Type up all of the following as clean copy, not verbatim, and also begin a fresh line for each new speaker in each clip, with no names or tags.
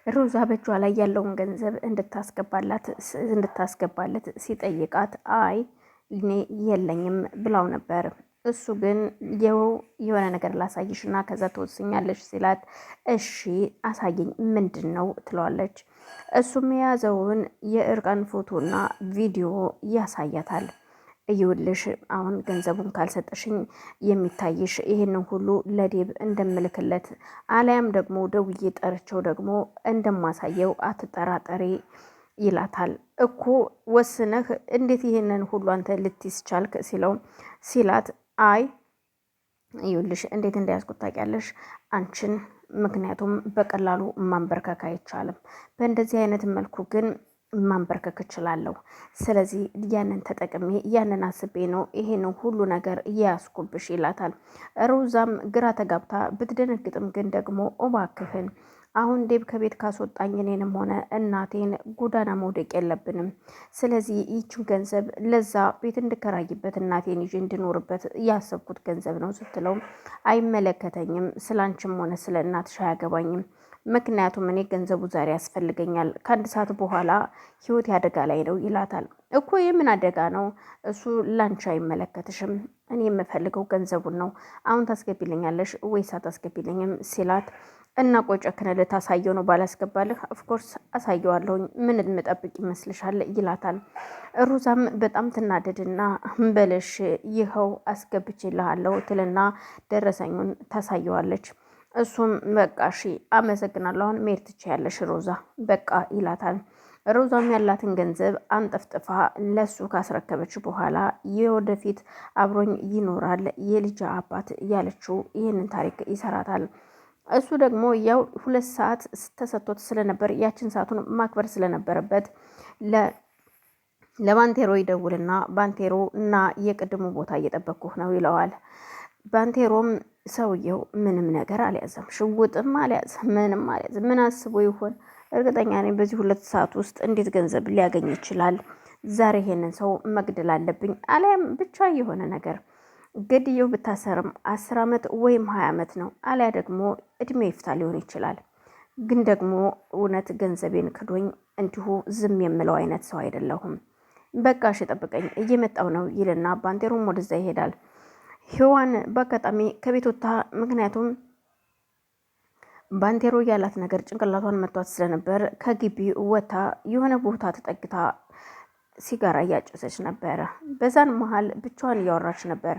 ሮዛ በእጇ ላይ ያለውን ገንዘብ እንድታስገባለት ሲጠይቃት አይ እኔ የለኝም ብላው ነበር። እሱ ግን የሆነ ነገር ላሳይሽና ከዛ ትወስኛለሽ ሲላት እሺ አሳየኝ ምንድን ነው ትለዋለች። እሱም የያዘውን የእርቃን ፎቶና ቪዲዮ ያሳያታል። እይውልሽ አሁን ገንዘቡን ካልሰጠሽኝ የሚታይሽ ይህንን ሁሉ ለዴብ እንደምልክለት አሊያም ደግሞ ደውዬ ጠርቸው ደግሞ እንደማሳየው አትጠራጠሪ ይላታል። እኮ ወስነህ እንዴት ይህንን ሁሉ አንተ ልትይዝ ቻልክ ሲላት አይ ይኸውልሽ እንዴት እንዳያዝኩት ታውቂያለሽ አንቺን ምክንያቱም በቀላሉ ማንበርከክ አይቻልም። በእንደዚህ አይነት መልኩ ግን ማንበርከክ እችላለሁ። ስለዚህ ያንን ተጠቅሜ ያንን አስቤ ነው ይሄንን ሁሉ ነገር እያያዝኩብሽ ይላታል። ሮዛም ግራ ተጋብታ ብትደነግጥም ግን ደግሞ እባክህን አሁን ዴብ ከቤት ካስወጣኝ እኔንም ሆነ እናቴን ጎዳና መውደቅ የለብንም። ስለዚህ ይችን ገንዘብ ለዛ ቤት እንድከራይበት እናቴን ይዤ እንድኖርበት ያሰብኩት ገንዘብ ነው ስትለው አይመለከተኝም፣ ስላንቺም ሆነ ስለ እናትሽ አያገባኝም። ምክንያቱም እኔ ገንዘቡ ዛሬ ያስፈልገኛል፣ ከአንድ ሰዓት በኋላ ህይወት አደጋ ላይ ነው ይላታል። እኮ የምን አደጋ ነው? እሱ ላንቺ አይመለከትሽም። እኔ የምፈልገው ገንዘቡን ነው። አሁን ታስገቢልኛለሽ ወይስ አታስገቢልኝም ሲላት እና ቆይ ጨክነህ ልታሳየው ነው ባላስገባልህ? ኦፍኮርስ አሳየዋለሁኝ። ምን የምጠብቅ ይመስልሻል ይላታል። ሩዛም በጣም ትናደድና በለሽ ይኸው አስገብቼልሃለሁ ትልና ደረሰኙን ታሳየዋለች። እሱም በቃ እሺ አመሰግናለሁ፣ አሁን መሄድ ትችያለሽ ሮዛ በቃ ይላታል። ሮዛም ያላትን ገንዘብ አንጠፍጥፋ ለሱ ካስረከበች በኋላ የወደፊት አብሮኝ ይኖራል የልጅ አባት ያለችው ይህንን ታሪክ ይሰራታል። እሱ ደግሞ ያው 2 ሰዓት ተሰጥቶት ስለነበር ያችን ሰዓቱን ማክበር ስለነበረበት ለባንቴሮ ይደውልና ባንቴሮ እና የቅድሙ ቦታ እየጠበቅኩህ ነው ይለዋል። ባንቴሮም ሰውየው ምንም ነገር አልያዘም፣ ሽጉጥም አልያዘም፣ ምንም አልያዘም። ምን አስቦ ይሆን? እርግጠኛ ነኝ በዚህ 2 ሰዓት ውስጥ እንዴት ገንዘብ ሊያገኝ ይችላል? ዛሬ ይሄንን ሰው መግደል አለብኝ፣ አሊያም ብቻ የሆነ ነገር ገድየው ብታሰርም 10 ዓመት ወይም 20 ዓመት ነው፣ አሊያ ደግሞ እድሜ ይፍታ ሊሆን ይችላል። ግን ደግሞ እውነት ገንዘቤን ክዶኝ እንዲሁ ዝም የምለው አይነት ሰው አይደለሁም። በቃ እሺ ጠብቀኝ እየመጣው ነው ይልና ባንቴሮም ወደዛ ይሄዳል። ሔዋን በአጋጣሚ ከቤት ወጥታ፣ ምክንያቱም ባንቴሮ ያላት ነገር ጭንቅላቷን መቷት ስለነበር ከግቢ ወጥታ የሆነ ቦታ ተጠግታ ሲጋራ እያጨሰች ነበረ። በዛን መሀል ብቻዋን እያወራች ነበር።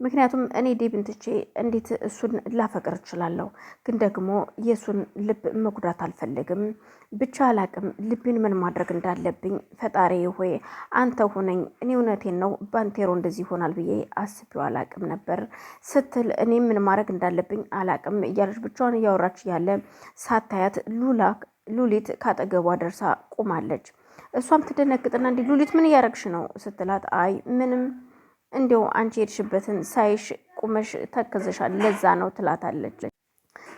ምክንያቱም እኔ ዴብን ትቼ እንዴት እሱን ላፈቅር እችላለሁ? ግን ደግሞ የእሱን ልብ መጉዳት አልፈልግም። ብቻ አላቅም ልቤን ምን ማድረግ እንዳለብኝ ፈጣሪ ሆይ አንተ ሁነኝ። እኔ እውነቴን ነው ባንቴሮ እንደዚህ ይሆናል ብዬ አስቤው አላቅም ነበር ስትል እኔ ምን ማድረግ እንዳለብኝ አላቅም እያለች ብቻዋን እያወራች ያለ ሳታያት ሉሊት ካጠገቧ ደርሳ ቁማለች። እሷም ትደነግጥና እንዲ ሉሊት ምን እያረግሽ ነው ስትላት አይ ምንም እንዲው አንቺ ሄድሽበትን ሳይሽ ቁመሽ ተከዘሻል ለዛ ነው ትላታለች።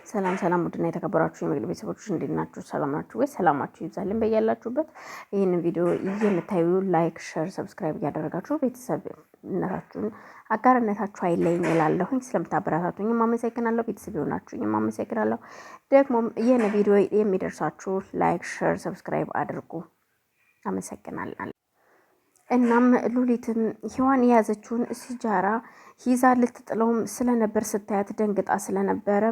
ሰላም ሰላም፣ ውድና የተከበራችሁ የመግቢያ ቤተሰቦች እንዴት ናችሁ? ሰላም ናችሁ ወይ? ሰላማችሁ ይብዛልኝ በያላችሁበት። ይህንን ቪዲዮ የምታዩ ላይክ፣ ሼር፣ ሰብስክራይብ እያደረጋችሁ ቤተሰብነታችሁን አጋርነታችሁ አይለይኝ እላለሁኝ። ስለምታበረታቱኝም አመሰግናለሁ። ቤተሰብ የሆናችሁኝም አመሰግናለሁ። ደግሞም ይህን ቪዲዮ የሚደርሳችሁ ላይክ፣ ሼር፣ ሰብስክራይብ አድርጉ። አመሰግናለሁ። እናም ሉሊትም ሔዋን የያዘችውን ሲጃራ ይዛ ልትጥለውም ስለነበር ስታያት ደንግጣ ስለነበረ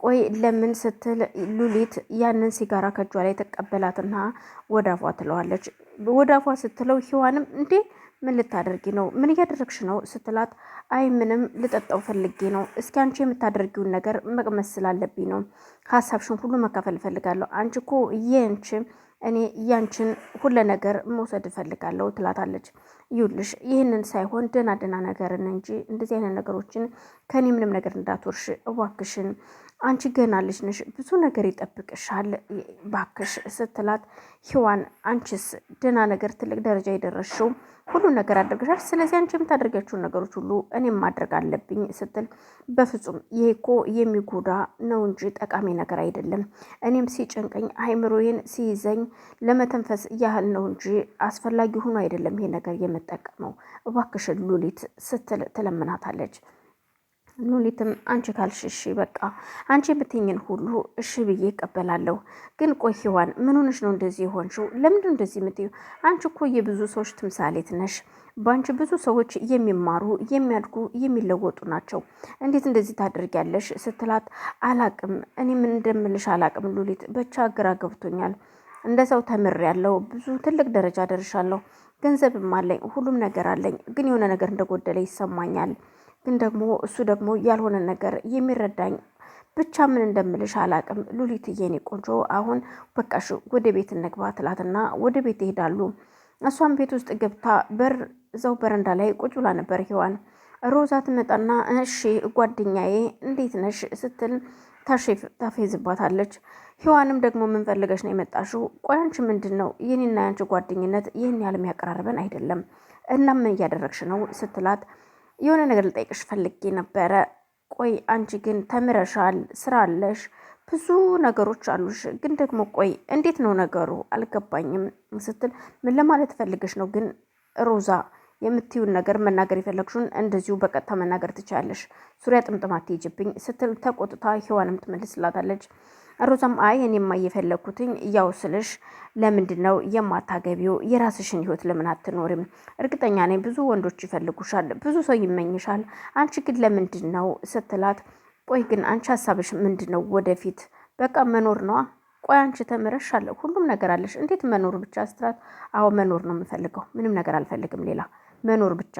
ቆይ ለምን ስትል ሉሊት ያንን ሲጋራ ከእጇ ላይ ተቀበላትና ወዳፏ ትለዋለች። ወዳፏ ስትለው ሔዋንም እንዴ ምን ልታደርጊ ነው? ምን እያደረግሽ ነው ስትላት አይ ምንም ልጠጣው ፈልጌ ነው። እስኪ አንቺ የምታደርጊውን ነገር መቅመስ ስላለብኝ ነው። ሀሳብሽን ሁሉ መካፈል እፈልጋለሁ። አንቺ እኮ የንቺ እኔ ያንቺን ሁሉ ነገር መውሰድ እፈልጋለሁ ትላታለች። ይኸውልሽ ይህንን ሳይሆን ደህና ነገርን እንጂ እንደዚህ አይነት ነገሮችን ከኔ ምንም ነገር እንዳትወርሽ እባክሽን፣ አንቺ ገና ልጅ ነሽ፣ ብዙ ነገር ይጠብቅሻል ባክሽ ስትላት ሔዋን አንቺስ ደህና ነገር ትልቅ ደረጃ የደረስሽው ሁሉ ነገር አድርገሻል። ስለዚህ አንቺ የምታደርጋቸውን ነገሮች ሁሉ እኔም ማድረግ አለብኝ ስትል በፍጹም ይሄ እኮ የሚጎዳ ነው እንጂ ጠቃሚ ነገር አይደለም። እኔም ሲጨንቀኝ አይምሮዬን ሲይዘኝ ለመተንፈስ ያህል ነው እንጂ አስፈላጊ ሆኖ አይደለም ይሄ ነገር የምጠቀመው፣ እባክሽን ሉሊት ስትል ትለምናታለች። ሉሊትም አንቺ ካልሽ እሺ በቃ አንቺ የምትይኝን ሁሉ እሺ ብዬ እቀበላለሁ። ግን ቆይ ሔዋን ምን ሆነሽ ነው እንደዚህ የሆንሽው? ለምንድን እንደዚህ የምትይው? አንቺ እኮ የብዙ ሰዎች ትምሳሌት ነሽ። በአንቺ ብዙ ሰዎች የሚማሩ የሚያድጉ የሚለወጡ ናቸው። እንዴት እንደዚህ ታደርጊያለሽ? ስትላት አላቅም፣ እኔ ምን እንደምልሽ አላቅም ሉሊት፣ ብቻ ግራ ገብቶኛል። እንደ ሰው ተምሬያለሁ፣ ብዙ ትልቅ ደረጃ ደርሻለሁ፣ ገንዘብም አለኝ፣ ሁሉም ነገር አለኝ። ግን የሆነ ነገር እንደጎደለ ይሰማኛል። ግን ደግሞ እሱ ደግሞ ያልሆነ ነገር የሚረዳኝ ብቻ ምን እንደምልሽ አላቅም ሉሊት የኔ ቆንጆ፣ አሁን በቃሽ ወደ ቤት እንግባ ትላትና ወደ ቤት ይሄዳሉ። እሷም ቤት ውስጥ ገብታ እዛው በረንዳ ላይ ቁጭ ብላ ነበር ሔዋን። ሮዛ ትመጣና እሺ ጓደኛዬ እንዴት ነሽ ስትል ታፌዝባታለች። ሔዋንም ደግሞ ምን ፈልገሽ ነው የመጣሽው? ቆይ አንቺ ምንድን ነው የኔና ያንቺ ጓደኝነት ይህን ያህል የሚያቀራርበን አይደለም እና ምን እያደረግሽ ነው ስትላት የሆነ ነገር ልጠይቅሽ ፈልጌ ነበረ። ቆይ አንቺ ግን ተምረሻል፣ ስራ አለሽ፣ ብዙ ነገሮች አሉሽ። ግን ደግሞ ቆይ እንዴት ነው ነገሩ አልገባኝም ስትል ምን ለማለት ፈልገሽ ነው ግን ሮዛ የምትዩን ነገር መናገር የፈለግሽውን እንደዚሁ በቀጥታ መናገር ትችያለሽ፣ ዙሪያ ጥምጥም አትሄጂብኝ ስትል ተቆጥታ ሔዋንም ትመልስላታለች። ሮዛም አይ እኔማ እየፈለግኩትኝ ያው ስልሽ ለምንድን ነው የማታገቢው? የራስሽን ህይወት ለምን አትኖሪም? እርግጠኛ ነኝ ብዙ ወንዶች ይፈልጉሻል፣ ብዙ ሰው ይመኝሻል። አንቺ ግን ለምንድን ነው ስትላት፣ ቆይ ግን አንቺ ሀሳብሽ ምንድን ነው? ወደፊት በቃ መኖር ነዋ። ቆይ አንቺ ተምረሻል፣ ሁሉም ነገር አለሽ፣ እንዴት መኖር ብቻ ስትላት፣ አዎ መኖር ነው የምፈልገው፣ ምንም ነገር አልፈልግም ሌላ መኖር ብቻ